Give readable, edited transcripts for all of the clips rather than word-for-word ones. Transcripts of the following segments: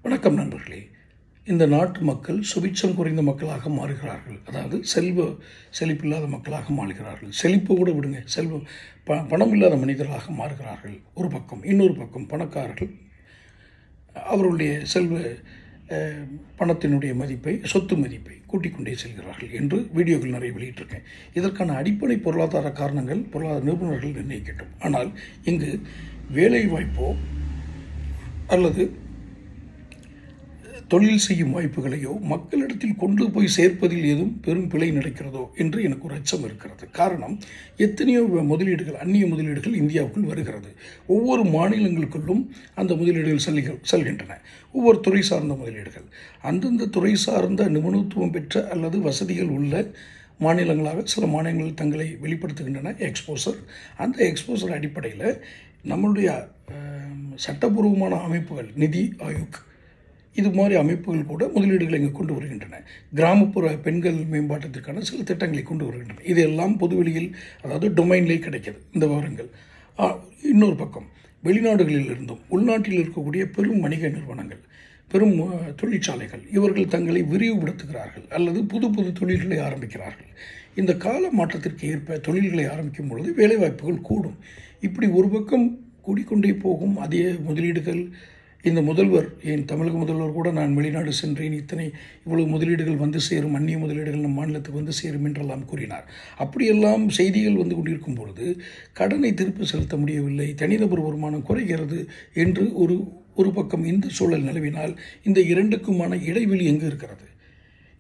வணக்கம் நண்பர்களே. இந்த நாட்டு மக்கள் சுபிட்சம் குறைந்த மக்களாக மாறுகிறார்கள். அதாவது செழிப்பில்லாத மக்களாக மாறுகிறார்கள். செழிப்பு கூட விடுங்க, பணம் இல்லாத மனிதர்களாக மாறுகிறார்கள் ஒரு பக்கம். இன்னொரு பக்கம் பணக்காரர்கள் அவர்களுடைய பணத்தினுடைய மதிப்பை, சொத்து மதிப்பை கூட்டிக் கொண்டே செல்கிறார்கள் என்று வீடியோக்கள் நிறைய வெளியிட்டிருக்கேன். இதற்கான அடிப்படை பொருளாதார காரணங்கள் பொருளாதார நிபுணர்கள் நிர்ணயிக்கட்டும். ஆனால் இங்கு வேலை வாய்ப்போ அல்லது தொழில் செய்யும் வாய்ப்புகளையோ மக்களிடத்தில் கொண்டு போய் சேர்ப்பதில் ஏதும் பெரும் பிழை நடக்கிறதோ என்று எனக்கு ஒரு அச்சம் இருக்கிறது. காரணம், எத்தனையோ முதலீடுகள், அந்நிய முதலீடுகள் இந்தியாவுக்குள் வருகிறது. ஒவ்வொரு மாநிலங்களுக்குள்ளும் அந்த முதலீடுகள் செல்கின்றன. ஒவ்வொரு துறை சார்ந்த முதலீடுகள் அந்தந்த துறை சார்ந்த நிபுணத்துவம் பெற்ற அல்லது வசதிகள் உள்ள மாநிலங்களாக சில மாநிலங்கள் தங்களை வெளிப்படுத்துகின்றன. எக்ஸ்போசர், அந்த எக்ஸ்போசர் அடிப்படையில் நம்மளுடைய சட்டபூர்வமான அமைப்புகள், நிதி ஆயோக், இது மாதிரி அமைப்புகள் கூட முதலீடுகளை இங்கே கொண்டு வருகின்றன. கிராமப்புற பெண்கள் மேம்பாட்டத்திற்கான சில திட்டங்களை கொண்டு வருகின்றன. இதெல்லாம் பொதுவெளியில், அதாவது டொமைன்லேயே கிடைக்கிது இந்த விவரங்கள். இன்னொரு பக்கம் வெளிநாடுகளில் இருந்தும் உள்நாட்டில் இருக்கக்கூடிய பெரும் வணிக நிறுவனங்கள், பெரும் தொழிற்சாலைகள், இவர்கள் தங்களை விரிவுபடுத்துகிறார்கள் அல்லது புது புது தொழில்களை ஆரம்பிக்கிறார்கள். இந்த கால மாற்றத்திற்கு ஏற்ப தொழில்களை ஆரம்பிக்கும் பொழுது வேலைவாய்ப்புகள் கூடும். இப்படி ஒரு பக்கம் கூடிக்கொண்டே போகும். அதே முதலீடுகள், இந்த முதல்வர், என் தமிழக முதல்வர் கூட நான் வெளிநாடு சென்றேன், இவ்வளவு முதலீடுகள் வந்து சேரும், அந்நிய முதலீடுகள் நம் மாநிலத்துக்கு வந்து சேரும் என்றெல்லாம் கூறினார். அப்படியெல்லாம் செய்திகள் வந்து கொண்டிருக்கும் பொழுது கடனை திருப்பி செலுத்த முடியவில்லை, தனிநபர் வருமானம் குறைகிறது என்று ஒரு பக்கம் இந்த சூழல் நிலவினால் இந்த இரண்டுக்குமான இடைவெளி எங்கு இருக்கிறது?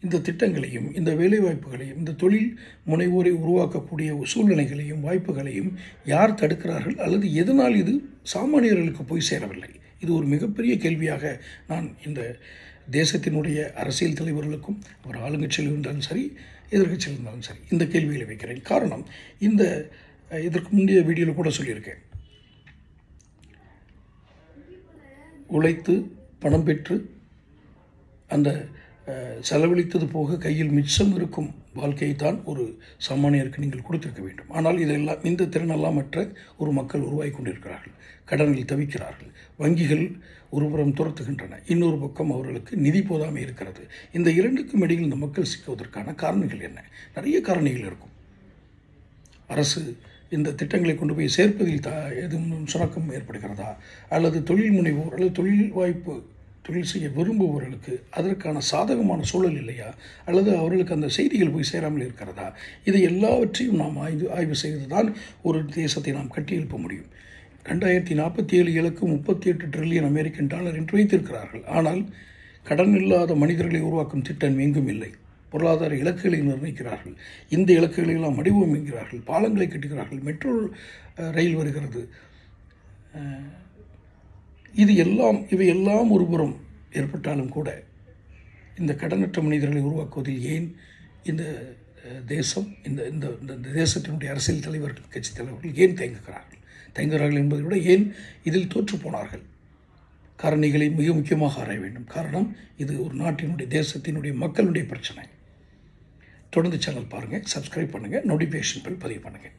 இந்த திட்டங்களையும், இந்த வேலைவாய்ப்புகளையும், இந்த தொழில் முனைவோரை உருவாக்கக்கூடிய சூழ்நிலைகளையும் வாய்ப்புகளையும் யார் தடுக்கிறார்கள்? அல்லது எதனால் இது சாமானியர்களுக்கு போய் சேரவில்லை? இது ஒரு மிகப்பெரிய கேள்வியாக நான் இந்த தேசத்தினுடைய அரசியல் தலைவர்களுக்கும், அவர் ஆளுங்கட்சியில் இருந்தாலும் சரி, எதிர்கட்சியில் இருந்தாலும் சரி, இந்த கேள்விகளை வைக்கிறேன். காரணம், இதற்கு முந்தைய வீடியோவில் கூட சொல்லியிருக்கேன், உழைத்து பணம் பெற்று அந்த செலவழித்தது போக கையில் மிச்சம் இருக்கும் வாழ்க்கையை தான் ஒரு சாமானியருக்கு நீங்கள் கொடுத்திருக்க வேண்டும். ஆனால் இதெல்லாம் இந்த திறனெல்லாம் மற்ற ஒரு மக்கள் உருவாகி கொண்டிருக்கிறார்கள். கடனில் தவிக்கிறார்கள். வங்கிகள் ஒருபுறம் துரத்துகின்றன, இன்னொரு பக்கம் அவர்களுக்கு நிதி போதாமை இருக்கிறது. இந்த இரண்டுக்கும் இடையில் இந்த மக்கள் சிக்குவதற்கான காரணங்கள் என்ன? நிறைய காரணிகள் இருக்கும். அரசு இந்த திட்டங்களை கொண்டு போய் சேர்ப்பதில் எதுவும் சுணக்கம் ஏற்படுகிறதா? அல்லது தொழில் முனைவோர் அல்லது தொழில் செய்ய விரும்புபவர்களுக்கு அதற்கான சாதகமான சூழல் இல்லையா? அல்லது அவர்களுக்கு அந்த செய்திகள் போய் சேராமல் இருக்கிறதா? இதை எல்லாவற்றையும் நாம் ஆய்வு செய்து தான் ஒரு தேசத்தை நாம் கட்டியெழுப்ப முடியும். 2047 இலக்கு 38 டிரில்லியன் அமெரிக்கன் டாலர் என்று வைத்திருக்கிறார்கள். ஆனால் கடன் இல்லாத மனிதர்களை உருவாக்கும் திட்டம் எங்கும் இல்லை. பொருளாதார இலக்குகளை நிர்ணயிக்கிறார்கள். இந்த இலக்குகளை எல்லாம் வடிவமைக்கிறார்கள், பாலங்களை கட்டுகிறார்கள், மெட்ரோ ரயில் வருகிறது. இவையெல்லாம் ஒருபுறம் ஏற்பட்டாலும் கூட இந்த கடனற்ற மனிதர்களை உருவாக்குவதில் ஏன் இந்த தேசம், இந்த தேசத்தினுடைய அரசியல் தலைவர்கள், கட்சி தலைவர்கள் ஏன் தயங்குகிறார்கள் என்பதை விட ஏன் இதில் தோற்று போனார்கள்? காரணிகளை மிக முக்கியமாக ஆராய வேண்டும். காரணம், இது ஒரு நாட்டினுடைய, தேசத்தினுடைய, மக்களுடைய பிரச்சனை. தொடர்ந்து சேனல் பாருங்கள், சப்ஸ்கிரைப் பண்ணுங்கள், நோட்டிஃபிகேஷன் பெல் பதிவு பண்ணுங்கள்.